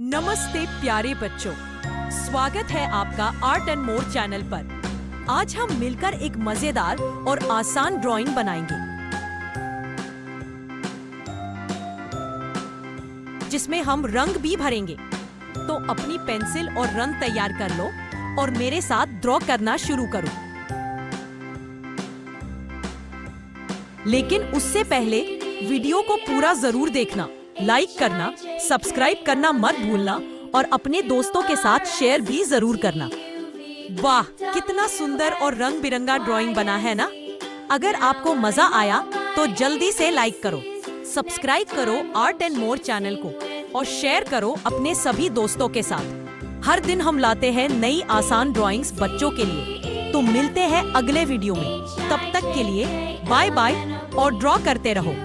नमस्ते प्यारे बच्चों, स्वागत है आपका आर्ट एंड मोर चैनल पर। आज हम मिलकर एक मजेदार और आसान ड्राइंग बनाएंगे, जिसमें हम रंग भी भरेंगे। तो अपनी पेंसिल और रंग तैयार कर लो और मेरे साथ ड्रॉ करना शुरू करो। लेकिन उससे पहले वीडियो को पूरा जरूर देखना, लाइक करना, सब्सक्राइब करना मत भूलना और अपने दोस्तों के साथ शेयर भी जरूर करना। वाह, कितना सुंदर और रंग बिरंगा ड्राइंग बना है ना। अगर आपको मजा आया तो जल्दी से लाइक करो, सब्सक्राइब करो आर्ट एंड मोर चैनल को और शेयर करो अपने सभी दोस्तों के साथ। हर दिन हम लाते हैं नई आसान ड्राइंग्स बच्चों के लिए। तो मिलते हैं अगले वीडियो में। तब तक के लिए बाय बाय और ड्रॉ करते रहो।